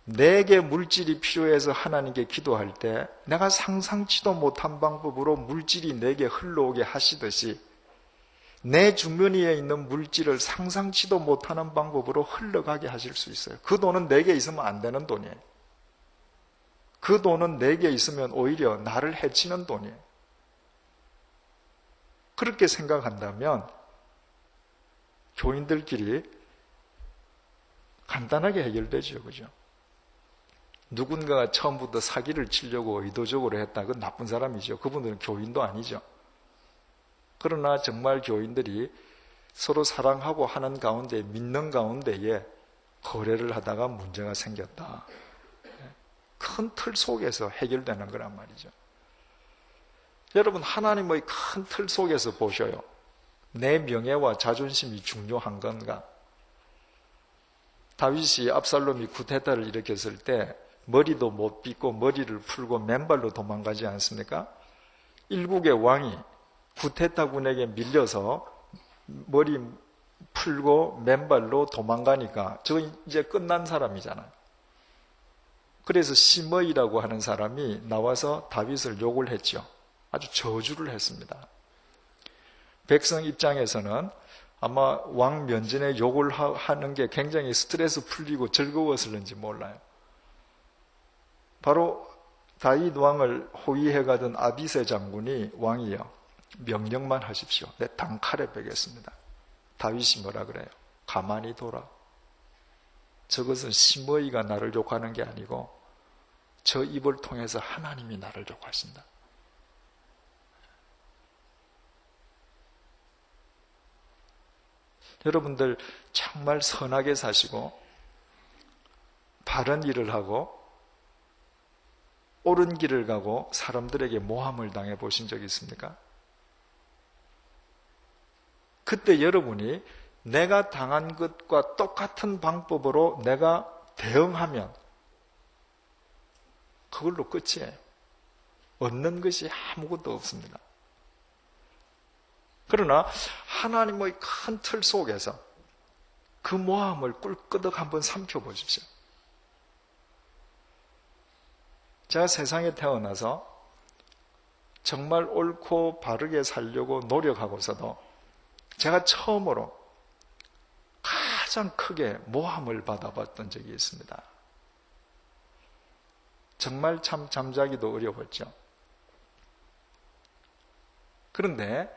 내게 물질이 필요해서 하나님께 기도할 때 내가 상상치도 못한 방법으로 물질이 내게 흘러오게 하시듯이 내 주머니에 있는 물질을 상상치도 못하는 방법으로 흘러가게 하실 수 있어요. 그 돈은 내게 있으면 안 되는 돈이에요. 그 돈은 내게 있으면 오히려 나를 해치는 돈이에요. 그렇게 생각한다면 교인들끼리 간단하게 해결되죠. 그죠? 누군가가 처음부터 사기를 치려고 의도적으로 했다. 그건 나쁜 사람이죠. 그분들은 교인도 아니죠. 그러나 정말 교인들이 서로 사랑하고 하는 가운데 믿는 가운데에 거래를 하다가 문제가 생겼다. 큰 틀 속에서 해결되는 거란 말이죠. 여러분, 하나님의 큰 틀 속에서 보셔요. 내 명예와 자존심이 중요한 건가? 다윗이 압살롬이 쿠데타를 일으켰을 때 머리도 못 빗고 머리를 풀고 맨발로 도망가지 않습니까? 일국의 왕이 쿠데타군에게 밀려서 머리 풀고 맨발로 도망가니까 저 이제 끝난 사람이잖아요. 그래서 시므이라고 하는 사람이 나와서 다윗을 욕을 했죠. 아주 저주를 했습니다. 백성 입장에서는 아마 왕 면전에 욕을 하는 게 굉장히 스트레스 풀리고 즐거웠을는지 몰라요. 바로 다윗 왕을 호위해 가던 아비새 장군이 왕이요, 명령만 하십시오. 내 단칼에 베겠습니다. 다윗이 뭐라 그래요? 가만히 둬라. 저것은 시므이가 나를 욕하는 게 아니고 저 입을 통해서 하나님이 나를 욕하신다. 여러분들 정말 선하게 사시고 바른 일을 하고 옳은 길을 가고 사람들에게 모함을 당해 보신 적 있습니까? 그때 여러분이 내가 당한 것과 똑같은 방법으로 내가 대응하면 그걸로 끝이에요. 얻는 것이 아무것도 없습니다. 그러나 하나님의 큰 틀 속에서 그 모함을 꿀끄덕 한번 삼켜보십시오. 제가 세상에 태어나서 정말 옳고 바르게 살려고 노력하고서도 제가 처음으로 가장 크게 모함을 받아봤던 적이 있습니다. 정말 참 잠자기도 어려웠죠. 그런데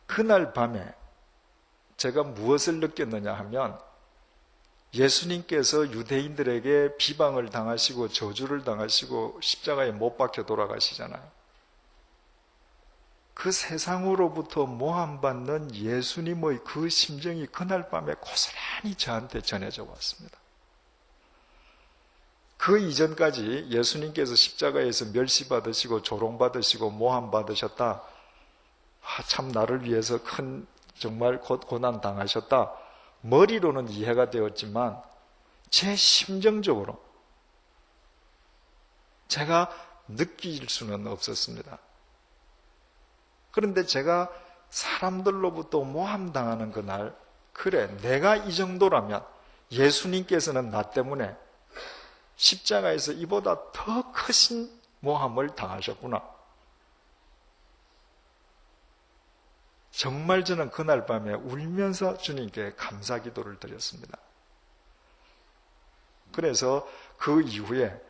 그날 밤에 제가 무엇을 느꼈느냐 하면 예수님께서 유대인들에게 비방을 당하시고 저주를 당하시고 십자가에 못 박혀 돌아가시잖아요. 그 세상으로부터 모함받는 예수님의 그 심정이 그날 밤에 고스란히 저한테 전해져 왔습니다. 그 이전까지 예수님께서 십자가에서 멸시받으시고 조롱받으시고 모함받으셨다. 참 나를 위해서 큰 정말 고난 당하셨다. 머리로는 이해가 되었지만 제 심정적으로 제가 느낄 수는 없었습니다. 그런데 제가 사람들로부터 모함당하는 그날, 그래 내가 이 정도라면 예수님께서는 나 때문에 십자가에서 이보다 더 크신 모함을 당하셨구나. 정말 저는 그날 밤에 울면서 주님께 감사 기도를 드렸습니다. 그래서 그 이후에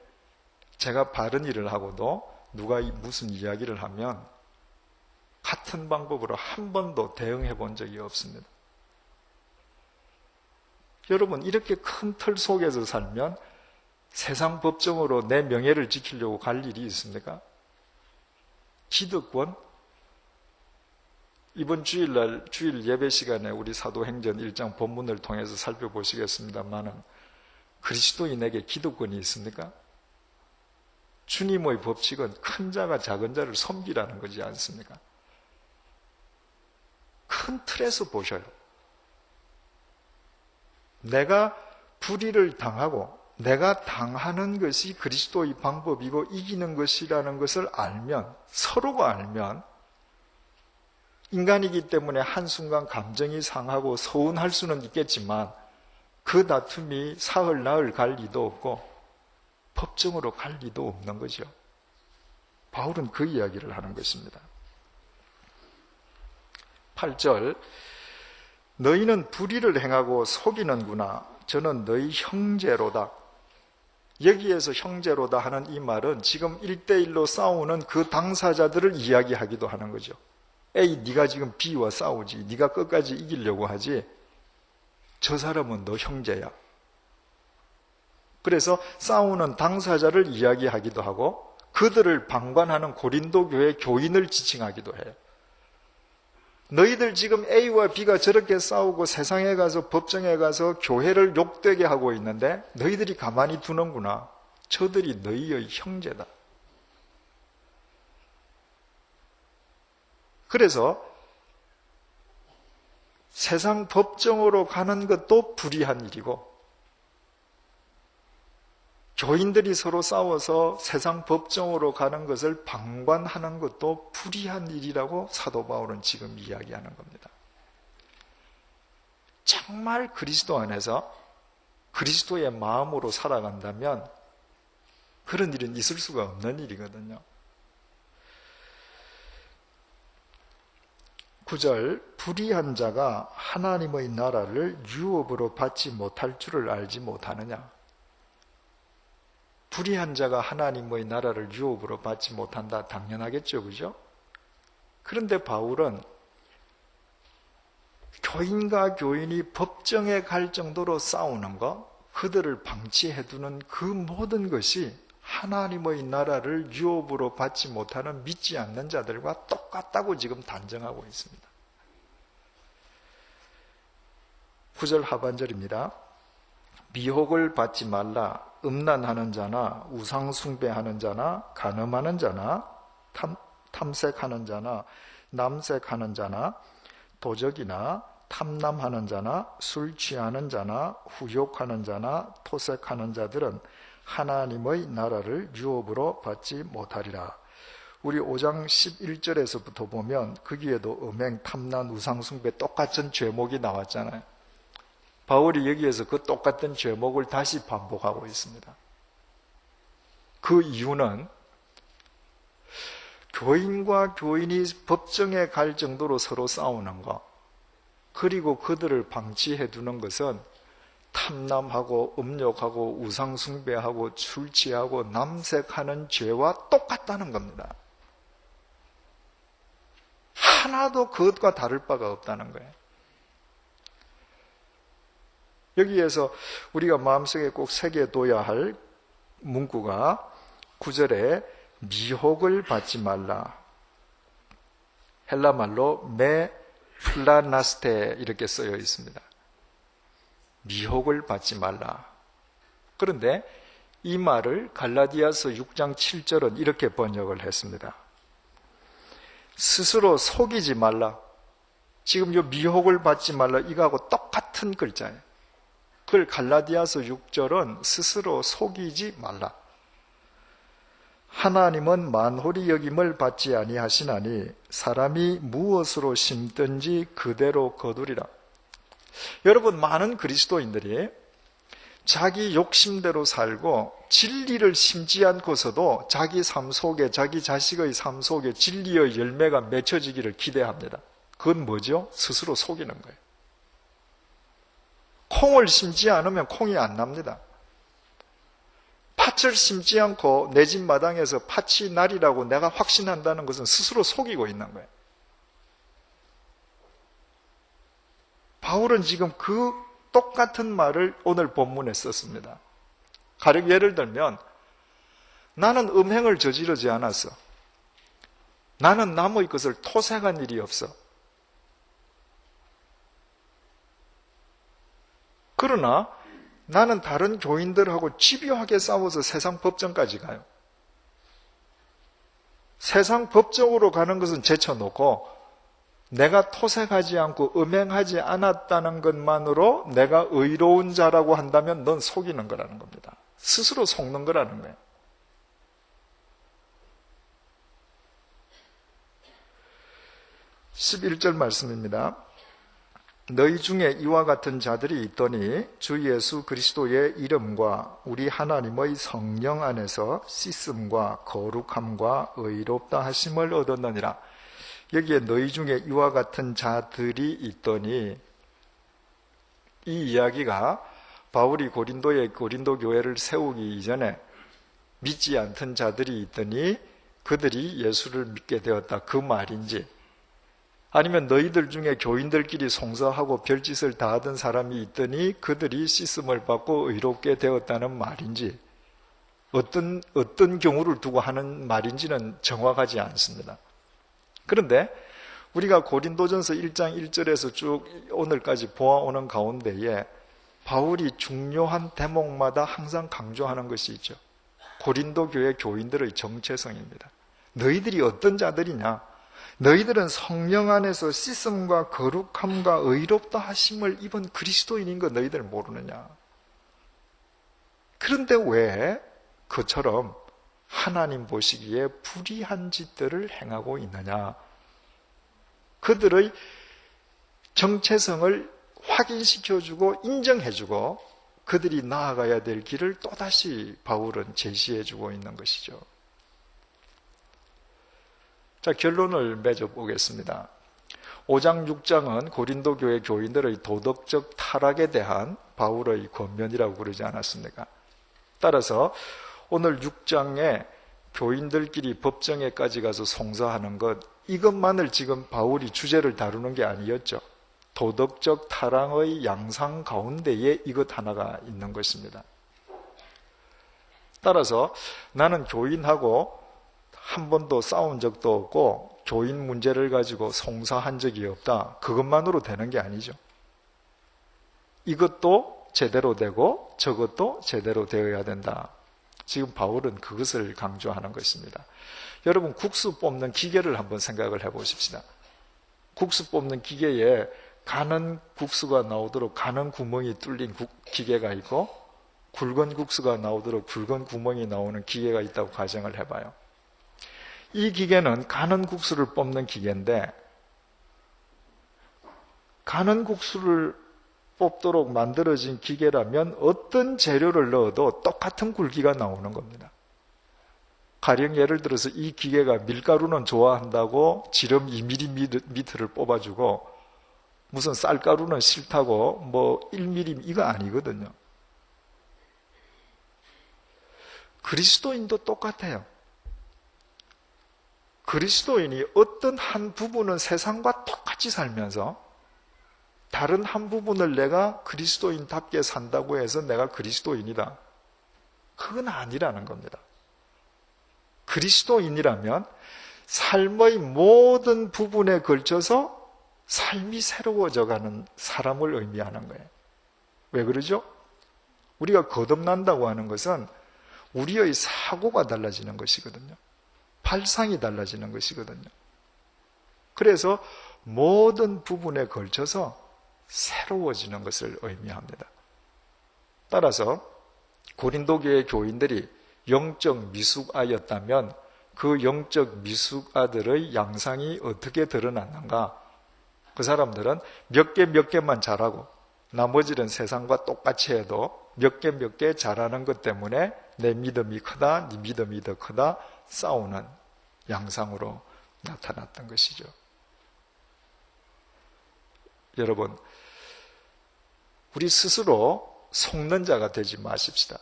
제가 바른 일을 하고도 누가 무슨 이야기를 하면 같은 방법으로 한 번도 대응해 본 적이 없습니다. 여러분, 이렇게 큰 틀 속에서 살면 세상 법정으로 내 명예를 지키려고 갈 일이 있습니까? 기득권? 이번 주일날 주일 예배 시간에 우리 사도행전 1장 본문을 통해서 살펴보시겠습니다만은 그리스도인에게 기득권이 있습니까? 주님의 법칙은 큰 자가 작은 자를 섬기라는 거지 않습니까? 큰 틀에서 보셔요. 내가 불의를 당하고 내가 당하는 것이 그리스도의 방법이고 이기는 것이라는 것을 알면, 서로가 알면 인간이기 때문에 한순간 감정이 상하고 서운할 수는 있겠지만 그 다툼이 사흘 나흘 갈 리도 없고 법정으로 갈 리도 없는 거죠. 바울은 그 이야기를 하는 것입니다. 8절, 너희는 불의를 행하고 속이는구나. 저는 너희 형제로다. 여기에서 형제로다 하는 이 말은 지금 1대1로 싸우는 그 당사자들을 이야기하기도 하는 거죠. A, 네가 지금 B와 싸우지. 네가 끝까지 이기려고 하지. 저 사람은 너 형제야. 그래서 싸우는 당사자를 이야기하기도 하고 그들을 방관하는 고린도 교회 교인을 지칭하기도 해요. 너희들 지금 A와 B가 저렇게 싸우고 세상에 가서 법정에 가서 교회를 욕되게 하고 있는데 너희들이 가만히 두는구나. 저들이 너희의 형제다. 그래서 세상 법정으로 가는 것도 불의한 일이고, 교인들이 서로 싸워서 세상 법정으로 가는 것을 방관하는 것도 불의한 일이라고 사도 바울은 지금 이야기하는 겁니다. 정말 그리스도 안에서 그리스도의 마음으로 살아간다면 그런 일은 있을 수가 없는 일이거든요. 9절, 불의한 자가 하나님의 나라를 유업으로 받지 못할 줄을 알지 못하느냐. 불의한 자가 하나님의 나라를 유업으로 받지 못한다. 당연하겠죠, 그죠? 그런데 바울은 교인과 교인이 법정에 갈 정도로 싸우는 것, 그들을 방치해두는 그 모든 것이 하나님의 나라를 유업으로 받지 못하는 믿지 않는 자들과 똑같다고 지금 단정하고 있습니다. 9절 하반절입니다. 미혹을 받지 말라. 음란하는 자나 우상숭배하는 자나 간음하는 자나 탐색하는 자나 남색하는 자나 도적이나 탐남하는 자나 술 취하는 자나 후욕하는 자나 토색하는 자들은 하나님의 나라를 유업으로 받지 못하리라. 우리 5장 11절에서부터 보면 거기에도 음행, 탐난, 우상숭배 똑같은 죄목이 나왔잖아요. 바울이 여기에서 그 똑같은 죄목을 다시 반복하고 있습니다. 그 이유는 교인과 교인이 법정에 갈 정도로 서로 싸우는 것, 그리고 그들을 방치해두는 것은 탐남하고 음욕하고 우상숭배하고 술취하고 남색하는 죄와 똑같다는 겁니다. 하나도 그것과 다를 바가 없다는 거예요. 여기에서 우리가 마음속에 꼭 새겨둬야 할 문구가 9절에 미혹을 받지 말라. 헬라말로 메 플라나스테 이렇게 쓰여 있습니다. 미혹을 받지 말라. 그런데 이 말을 갈라디아서 6장 7절은 이렇게 번역을 했습니다. 스스로 속이지 말라. 지금 이 미혹을 받지 말라 이거하고 똑같은 글자예요. 그걸 갈라디아서 6절은 스스로 속이지 말라. 하나님은 만홀히 여김을 받지 아니하시나니 사람이 무엇으로 심든지 그대로 거두리라. 여러분, 많은 그리스도인들이 자기 욕심대로 살고 진리를 심지 않고서도 자기 삶 속에, 자기 자식의 삶 속에 진리의 열매가 맺혀지기를 기대합니다. 그건 뭐죠? 스스로 속이는 거예요. 콩을 심지 않으면 콩이 안 납니다. 팥을 심지 않고 내 집 마당에서 팥이 나리라고 내가 확신한다는 것은 스스로 속이고 있는 거예요. 바울은 지금 그 똑같은 말을 오늘 본문에 썼습니다. 가령 예를 들면 나는 음행을 저지르지 않았어. 나는 남의 것을 토색한 일이 없어. 그러나 나는 다른 교인들하고 집요하게 싸워서 세상 법정까지 가요. 세상 법정으로 가는 것은 제쳐놓고 내가 토색하지 않고 음행하지 않았다는 것만으로 내가 의로운 자라고 한다면 넌 속이는 거라는 겁니다. 스스로 속는 거라는 거예요. 11절 말씀입니다. 너희 중에 이와 같은 자들이 있더니 주 예수 그리스도의 이름과 우리 하나님의 성령 안에서 씻음과 거룩함과 의롭다 하심을 얻었느니라. 여기에 너희 중에 이와 같은 자들이 있더니, 이 이야기가 바울이 고린도 교회를 세우기 이전에 믿지 않던 자들이 있더니 그들이 예수를 믿게 되었다, 그 말인지, 아니면 너희들 중에 교인들끼리 송사하고 별짓을 다 하던 사람이 있더니 그들이 씻음을 받고 의롭게 되었다는 말인지, 어떤 경우를 두고 하는 말인지는 정확하지 않습니다. 그런데 우리가 고린도전서 1장 1절에서 쭉 오늘까지 보아오는 가운데에 바울이 중요한 대목마다 항상 강조하는 것이 있죠. 고린도 교회 교인들의 정체성입니다. 너희들이 어떤 자들이냐? 너희들은 성령 안에서 씻음과 거룩함과 의롭다 하심을 입은 그리스도인인 거 너희들 모르느냐? 그런데 왜 그처럼 하나님 보시기에 불의한 짓들을 행하고 있느냐? 그들의 정체성을 확인시켜주고 인정해주고 그들이 나아가야 될 길을 또다시 바울은 제시해주고 있는 것이죠. 자, 결론을 맺어보겠습니다. 5장 6장은 고린도 교회 교인들의 도덕적 타락에 대한 바울의 권면이라고 그러지 않았습니까? 따라서 오늘 6장에 교인들끼리 법정에까지 가서 송사하는 것, 이것만을 지금 바울이 주제를 다루는 게 아니었죠. 도덕적 타락의 양상 가운데에 이것 하나가 있는 것입니다. 따라서 나는 교인하고 한 번도 싸운 적도 없고 교인 문제를 가지고 송사한 적이 없다. 그것만으로 되는 게 아니죠. 이것도 제대로 되고 저것도 제대로 되어야 된다. 지금 바울은 그것을 강조하는 것입니다. 여러분, 국수 뽑는 기계를 한번 생각을 해보십시다. 국수 뽑는 기계에 가는 국수가 나오도록 가는 구멍이 뚫린 기계가 있고 굵은 국수가 나오도록 굵은 구멍이 나오는 기계가 있다고 가정을 해봐요. 이 기계는 가는 국수를 뽑는 기계인데 가는 국수를 뽑도록 만들어진 기계라면 어떤 재료를 넣어도 똑같은 굵기가 나오는 겁니다. 가령 예를 들어서 이 기계가 밀가루는 좋아한다고 지름 2mm를 뽑아주고 무슨 쌀가루는 싫다고 뭐 1mm 이거 아니거든요. 그리스도인도 똑같아요. 그리스도인이 어떤 한 부분은 세상과 똑같이 살면서 다른 한 부분을 내가 그리스도인답게 산다고 해서 내가 그리스도인이다. 그건 아니라는 겁니다. 그리스도인이라면 삶의 모든 부분에 걸쳐서 삶이 새로워져가는 사람을 의미하는 거예요. 왜 그러죠? 우리가 거듭난다고 하는 것은 우리의 사고가 달라지는 것이거든요. 발상이 달라지는 것이거든요. 그래서 모든 부분에 걸쳐서 새로워지는 것을 의미합니다. 따라서 고린도 교회 교인들이 영적 미숙아였다면 그 영적 미숙아들의 양상이 어떻게 드러났는가? 그 사람들은 몇 개만 잘하고 나머지는 세상과 똑같이 해도 몇 개 잘하는 것 때문에 내 믿음이 크다, 네 믿음이 더 크다 싸우는 양상으로 나타났던 것이죠. 여러분, 우리 스스로 속는 자가 되지 마십시다.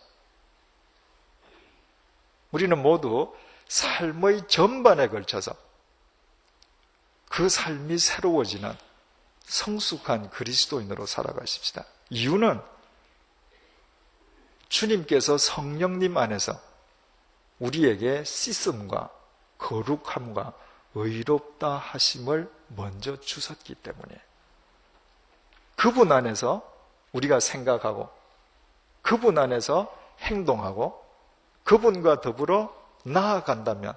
우리는 모두 삶의 전반에 걸쳐서 그 삶이 새로워지는 성숙한 그리스도인으로 살아가십시다. 이유는 주님께서 성령님 안에서 우리에게 씻음과 거룩함과 의롭다 하심을 먼저 주셨기 때문에 그분 안에서 우리가 생각하고 그분 안에서 행동하고 그분과 더불어 나아간다면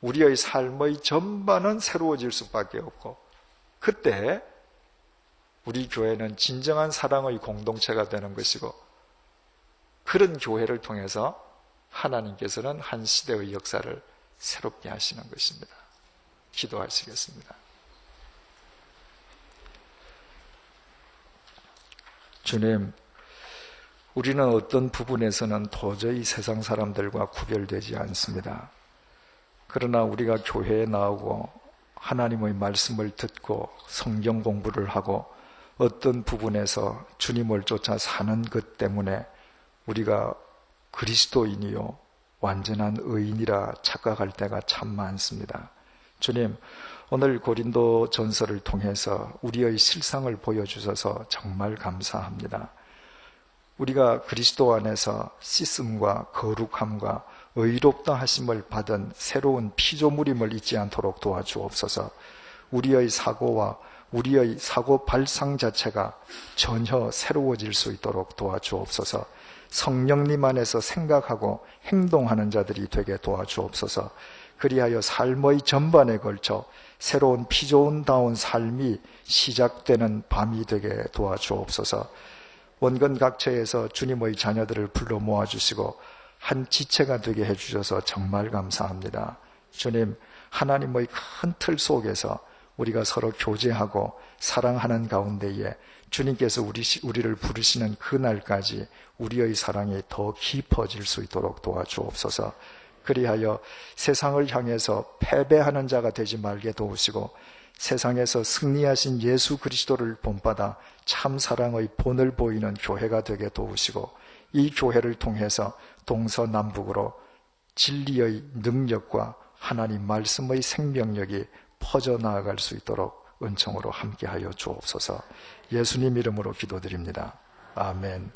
우리의 삶의 전반은 새로워질 수밖에 없고 그때 우리 교회는 진정한 사랑의 공동체가 되는 것이고 그런 교회를 통해서 하나님께서는 한 시대의 역사를 새롭게 하시는 것입니다. 기도하시겠습니다. 주님, 우리는 어떤 부분에서는 도저히 세상 사람들과 구별되지 않습니다. 그러나 우리가 교회에 나오고 하나님의 말씀을 듣고 성경 공부를 하고 어떤 부분에서 주님을 쫓아 사는 것 때문에 우리가 그리스도인이요 완전한 의인이라 착각할 때가 참 많습니다. 주님, 오늘 고린도 전서를 통해서 우리의 실상을 보여주셔서 정말 감사합니다. 우리가 그리스도 안에서 씻음과 거룩함과 의롭다 하심을 받은 새로운 피조물임을 잊지 않도록 도와주옵소서. 우리의 사고와 우리의 사고 발상 자체가 전혀 새로워질 수 있도록 도와주옵소서. 성령님 안에서 생각하고 행동하는 자들이 되게 도와주옵소서. 그리하여 삶의 전반에 걸쳐 새로운 피조운다운 삶이 시작되는 밤이 되게 도와주옵소서. 원근 각처에서 주님의 자녀들을 불러 모아주시고 한 지체가 되게 해주셔서 정말 감사합니다. 주님, 하나님의 큰 틀 속에서 우리가 서로 교제하고 사랑하는 가운데에 주님께서 우리를 부르시는 그날까지 우리의 사랑이 더 깊어질 수 있도록 도와주옵소서. 그리하여 세상을 향해서 패배하는 자가 되지 말게 도우시고 세상에서 승리하신 예수 그리스도를 본받아 참 사랑의 본을 보이는 교회가 되게 도우시고 이 교회를 통해서 동서남북으로 진리의 능력과 하나님 말씀의 생명력이 퍼져나아갈 수 있도록 은총으로 함께하여 주옵소서. 예수님 이름으로 기도드립니다. 아멘.